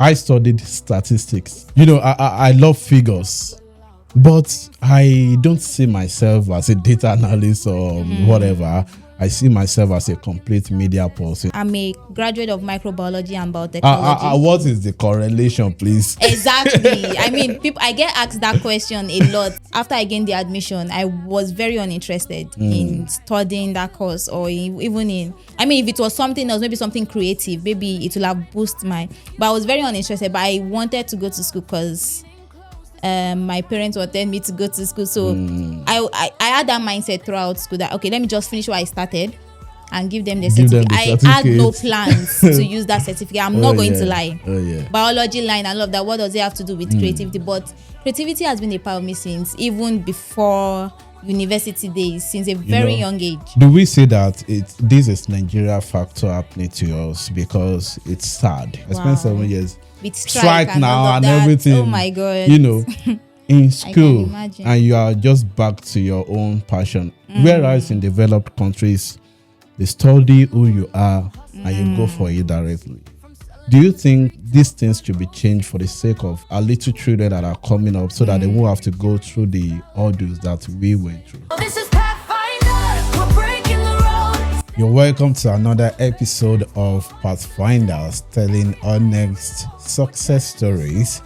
I studied statistics. I love figures, but I don't see myself as a data analyst or whatever. I see myself as a complete media person. I'm a graduate of microbiology and biotechnology. What is the correlation, please? Exactly. I mean, I get asked that question a lot. After I gained the admission, I was very uninterested in studying that course, or even in, if it was something else, maybe something creative, maybe it will have boosted but I was very uninterested. But I wanted to go to school because my parents wanted me to go to school, so I had that mindset throughout school that okay, let me just finish what I started and give them the certificate. I had no plans to use that certificate. I'm not going to lie. Biology line, I love that. What does it have to do with creativity? But creativity has been a part of me since even before university days, since a very young age. Do we say that this is Nigeria factor happening to us because it's sad? I spent 7 years with strike now and that. everything. Oh my God. In school, and you are just back to your own passion. Whereas in developed countries, they study who you are and you go for it directly. Do you think these things should be changed for the sake of our little children that are coming up, so that they won't have to go through the ordeals that we went through? This is Pathfinders, we're breaking the road. You're welcome to another episode of Pathfinders, telling our next success stories.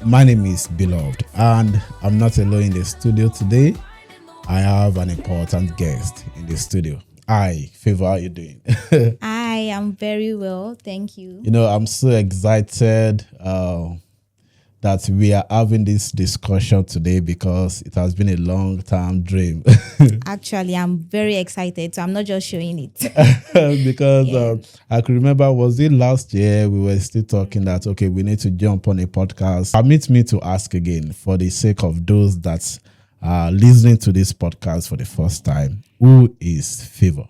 My name is Beloved, and I'm not alone in the studio today. I have an important guest in the studio. Hi, Favor, how are you doing? I am very well, thank you. I'm so excited that we are having this discussion today because it has been a long-term dream. Actually, I'm very excited, so I'm not just showing it. Because I can remember, was it last year, we were still talking that, okay, we need to jump on a podcast. Permit me to ask again, for the sake of those that are listening to this podcast for the first time, who is Favor?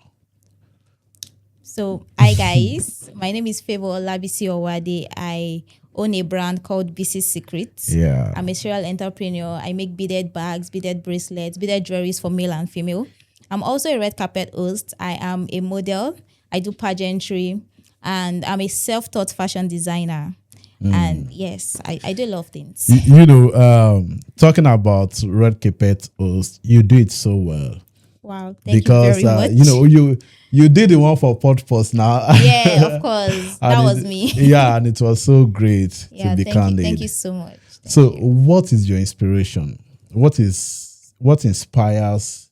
So, hi guys, my name is Favor Olabisi Owade. I own a brand called BC Secrets. Yeah. I'm a serial entrepreneur. I make beaded bags, beaded bracelets, beaded jewelries for male and female. I'm also a red carpet host. I am a model. I do pageantry, and I'm a self-taught fashion designer. And yes, I do a lot of things. Talking about red carpet host, you do it so well. Wow, thank you very much. You did the one for Podcast now. Yeah, of course. That was me. Yeah, and it was so great to be candid. Thank you so much. What is your inspiration? What inspires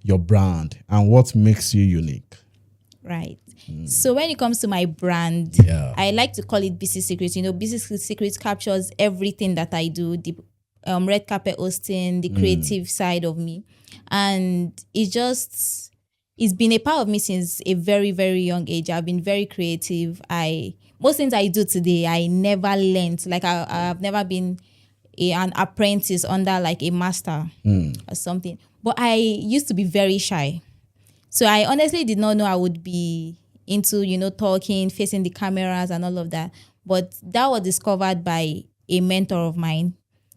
your brand, and what makes you unique? Right. So when it comes to my brand, I like to call it BC Secrets. BC Secrets captures everything that I do, the red carpet hosting, the creative side of me. And it's been a part of me since a very, very young age. I've been very creative. Most things I do today, I never learned. Like I've never been an apprentice under like a master or something. But I used to be very shy. So I honestly did not know I would be into, talking, facing the cameras and all of that. But that was discovered by a mentor of mine,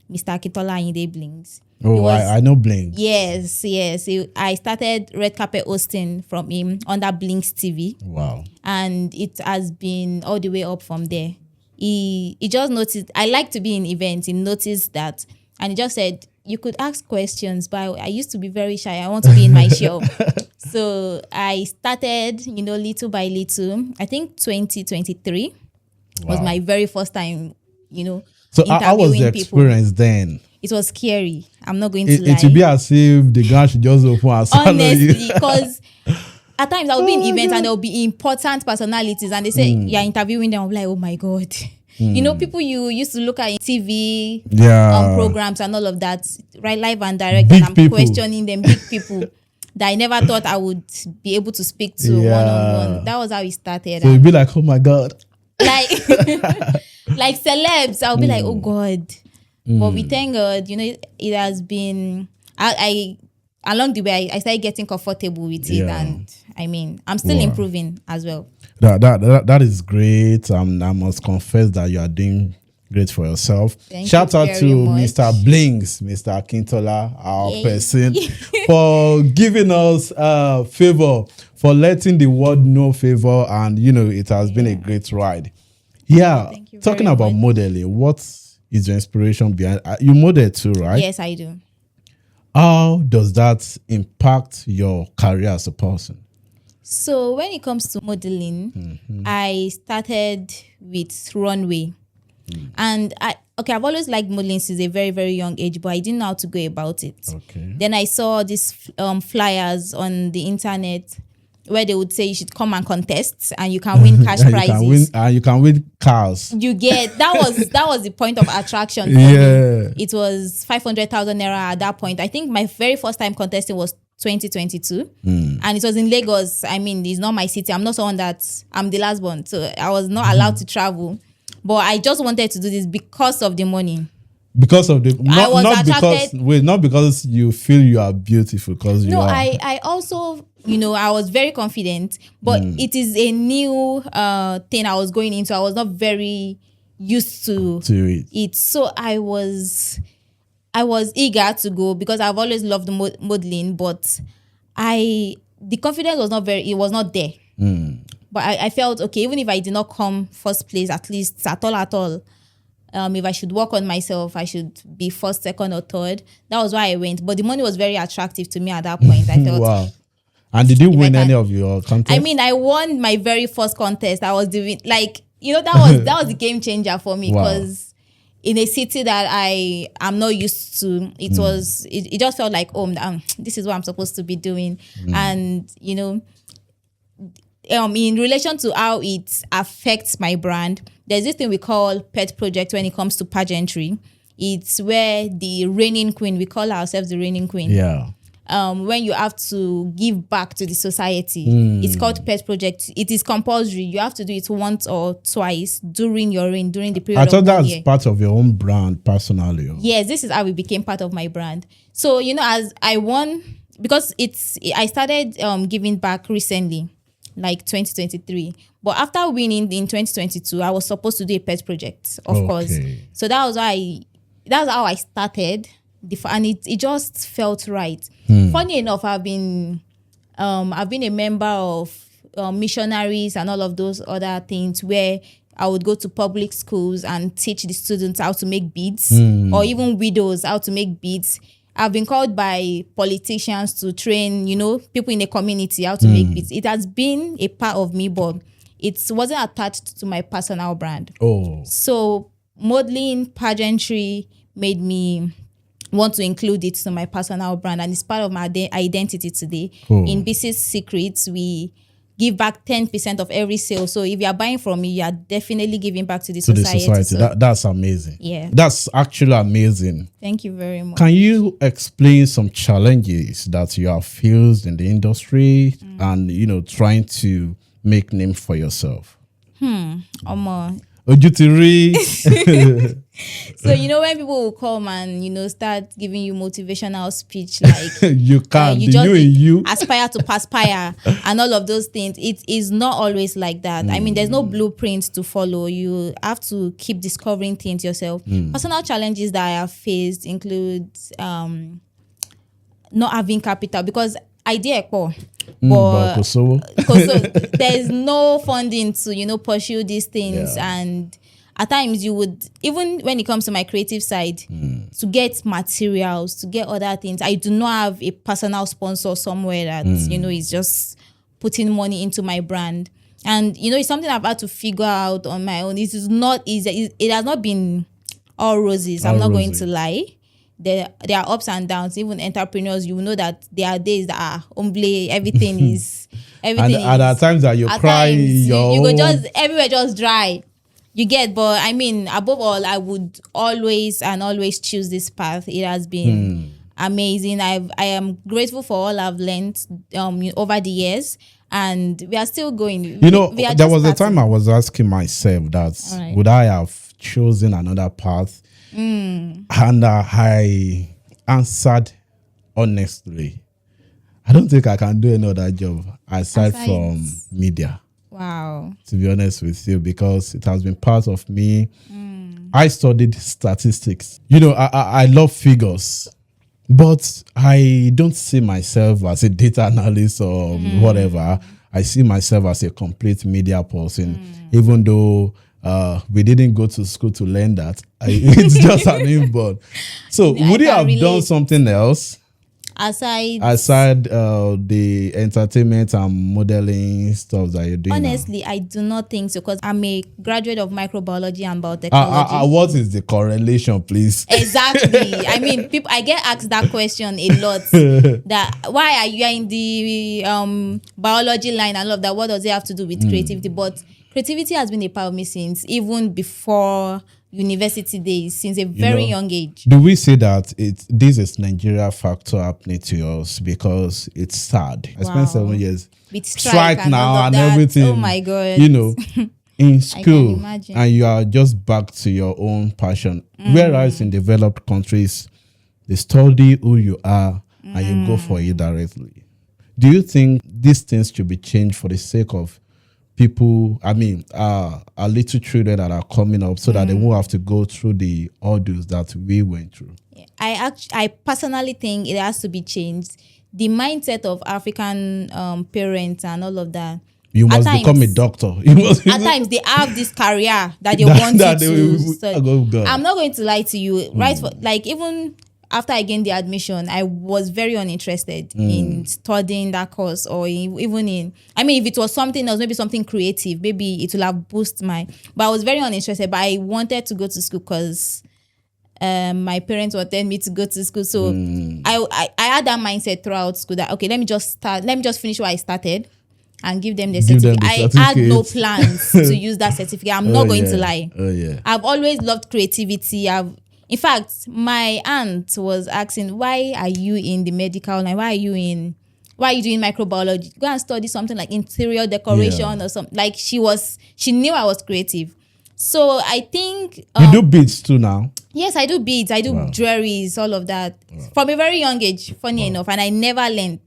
Mr. Akitola Ayinde Blings. Oh, I know Blings. Yes. I started red carpet hosting from him under Blinks TV. Wow. And it has been all the way up from there. He just noticed, I like to be in events. He noticed that, and he just said, you could ask questions, but I used to be very shy. I want to be in my show. So I started, little by little. I think 2023 was my very first time, So how was the experience then? It was scary. I'm not going to lie. It would be as if the ground should just open and swallow you. Honestly, because at times I'll be in events and there'll be important personalities and they say, you're interviewing them. I'm like, oh my God. People you used to look at in TV programs and all of that, right? Live and direct. Big and I'm people. questioning them, big people that I never thought I would be able to speak to one-on-one. That was how it started. So you'd be like, oh my God. Like celebs, I'll be like, oh God. But we thank God, it has been, I along the way, I started getting comfortable with it. And I'm still improving as well. That is great. I must confess that you are doing great for yourself. Shout out to Mr. Blings, Mr. Akintola, our person, for giving us Favor, for letting the world know Favor. And, it has been a great ride. Yeah. Thank you Talking very about much. modeling, what is your inspiration behind? You model too, right? Yes, I do. How does that impact your career as a person? So when it comes to modeling, I started with runway. And I've always liked modeling since a very, very young age, but I didn't know how to go about it. Okay. Then I saw these flyers on the internet where they would say you should come and contest and you can win cash And prizes. you can win cars. You get that was the point of attraction for Yeah. me. It was 500,000 naira at that point. I think my very first time contesting was 2022, and it was in Lagos. I mean, it's not my city. I'm not someone I'm the last born, so I was not allowed to travel. But I just wanted to do this because of the money. Because of the was attracted- not because you feel you are beautiful, because you No, are. I also, I was very confident, but it is a new thing I was going into. I was not very used to it. So I was eager to go because I've always loved modeling, but the confidence was not there. But I felt, okay, even if I did not come first place, at least at all, if I should work on myself, I should be first, second, or third. That was why I went. But the money was very attractive to me at that point. I felt, wow. And did you win any of your contests? I mean, I won my very first contest. I was doing that was the game changer for me, because in a city that I am not used to, it just felt like, this is what I'm supposed to be doing. And in relation to how it affects my brand, there's this thing we call pet project when it comes to pageantry. It's where the reigning queen, we call ourselves the reigning queen. Yeah. When you have to give back to the society, it's called pet project. It is compulsory. You have to do it once or twice during your reign, during the period I thought of 1 that's year. part of your own brand personally. Yes, this is how it became part of my brand. So, as I won, because I started giving back recently, like 2023. But after winning in 2022, I was supposed to do a pet project, of course. So that's how I started. And it just felt right. Funny enough, I've been a member of missionaries and all of those other things where I would go to public schools and teach the students how to make beads, or even widows how to make beads. I've been called by politicians to train, people in the community how to make beads. It has been a part of me, but it wasn't attached to my personal brand. So modeling, pageantry made me want to include it to my personal brand, and it's part of my identity today. In Business Secrets, we give back 10% of every sale. So if you are buying from me, you are definitely giving back to the society. So, that's amazing. Yeah, that's actually amazing. Thank you very much. Can you explain some challenges that you have faced in the industry and trying to make name for yourself? So when people will come and start giving you motivational speech, like you can't you aspire to perspire and all of those things, it is not always like that. I mean, there's no blueprint to follow. You have to keep discovering things yourself. Personal challenges that I have faced include not having capital, because idea but there's no funding to pursue these things. And at times you would, even when it comes to my creative side, to get materials, to get other things, I do not have a personal sponsor somewhere that is just putting money into my brand. And it's something I've had to figure out on my own. It is not easy. It has not been all roses. I'm not going to lie. There are ups and downs. Even entrepreneurs, you know that there are days that are humble. Everything is and at times that you cry, you go just everywhere just dry. You get, but I mean, above all, I would always choose this path. It has been amazing. I am grateful for all I've learned over the years, and we are still going. There was a time I was asking myself that would I have chosen another path, and I answered honestly, I don't think I can do another job aside from media. Wow. To be honest with you, because it has been part of me. I studied statistics. I love figures, but I don't see myself as a data analyst or whatever. I see myself as a complete media person, even though We didn't go to school to learn that. It's just an inborn. So would you have done something else aside the entertainment and modeling stuff that you're doing? Honestly, I do not think so, because I'm a graduate of microbiology and biotechnology. What is the correlation, please? Exactly. I mean, people, I get asked that question a lot. That why are you in the biology line and all of that? What does it have to do with creativity? But creativity has been a part of me since even before university days, since a very young age. Do we say that this is Nigeria factor happening to us because it's sad? I spent 7 years with strike now and that. everything. Oh my God. In school, and you are just back to your own passion. Whereas in developed countries, they study who you are and you go for it directly. Do you think these things should be changed for the sake of people, our little children that are coming up, so that they won't have to go through the ordeals that we went through? I personally think it has to be changed. The mindset of African parents and all of that. You must become a doctor. At times they have this career that they want you to study. I'm not going to lie to you. Right? Even after I gained the admission, I was very uninterested in studying that course, or even in, if it was something else, maybe something creative, maybe it will have boosted but I was very uninterested. But I wanted to go to school because my parents wanted me to go to school. So I had that mindset throughout school that, okay, let me just finish what I started and give them the certificate. I had no plans to use that certificate. I'm not going to lie. I've always loved creativity. In fact, my aunt was asking, why are you in the medical line? Why are you doing microbiology? Go and study something like interior decoration or something. Like she knew I was creative. So I think you do beads too now. Yes, I do beads. I do jewelries, all of that from a very young age. Funny enough, and I never learned.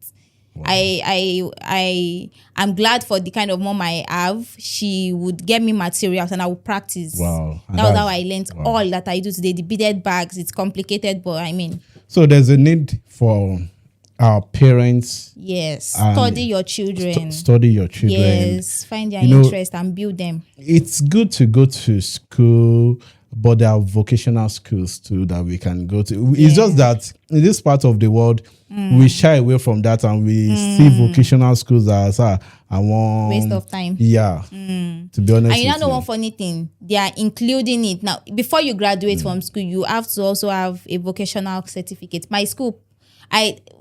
I'm glad for the kind of mom I have. She would get me materials and I would practice. That was how I learned all that I do today. The beaded bags, it's complicated, but so there's a need for our parents. Yes, study your children. Study your children. Yes, find their interest and build them. It's good to go to school, but there are vocational schools too that we can go to. It's just that in this part of the world, we shy away from that, and we see vocational schools as waste of time. Yeah, to be honest. And you know one funny thing, they are including it now. Before you graduate from school, you have to also have a vocational certificate. My school,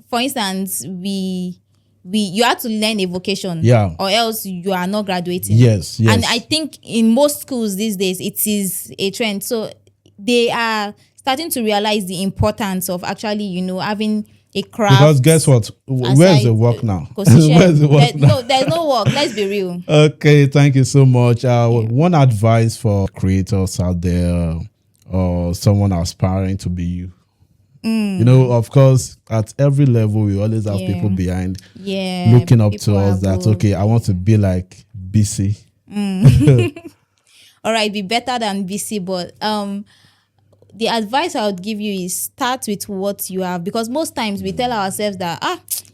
for instance, you have to learn a vocation, or else you are not graduating. Yes. And I think in most schools these days, it is a trend. So they are starting to realize the importance of actually, having a craft. Because guess what? Where's the work now? Where's the work now? No, there's no work. Let's be real. Okay, thank you so much. One advice for creators out there, or someone aspiring to be you. Of course, at every level, we always have people behind looking up to us that, okay, I want to be like BC. All right, be better than BC, but the advice I would give you is start with what you have, because most times we tell ourselves that,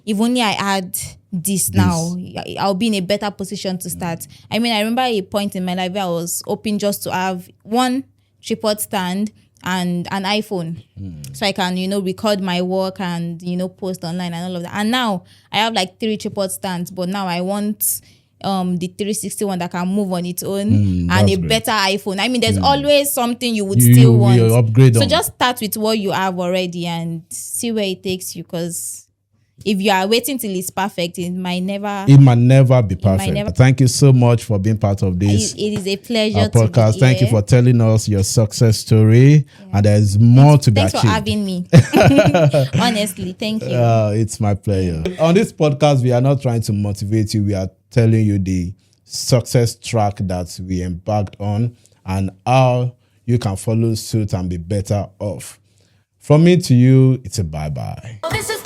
if only I had this now, I'll be in a better position to start. I remember a point in my life where I was hoping just to have one tripod stand and an iPhone, so I can, record my work and, post online and all of that. And now I have like 3 tripod stands, but now I want the 360 one that can move on its own, and a better iPhone. There's always something you would still want. Upgrade so just start with what you have already and see where it takes you, because if you are waiting till it's perfect, it might never be perfect. Thank you so much for being part of this. It is a pleasure podcast. To be Thank here. you for telling us your success story, and there's more to be achieved. Thanks for having me. Honestly, thank you. It's my pleasure. On this podcast, we are not trying to motivate you. We are telling you the success track that we embarked on and how you can follow suit and be better off. From me to you, it's a bye-bye. This is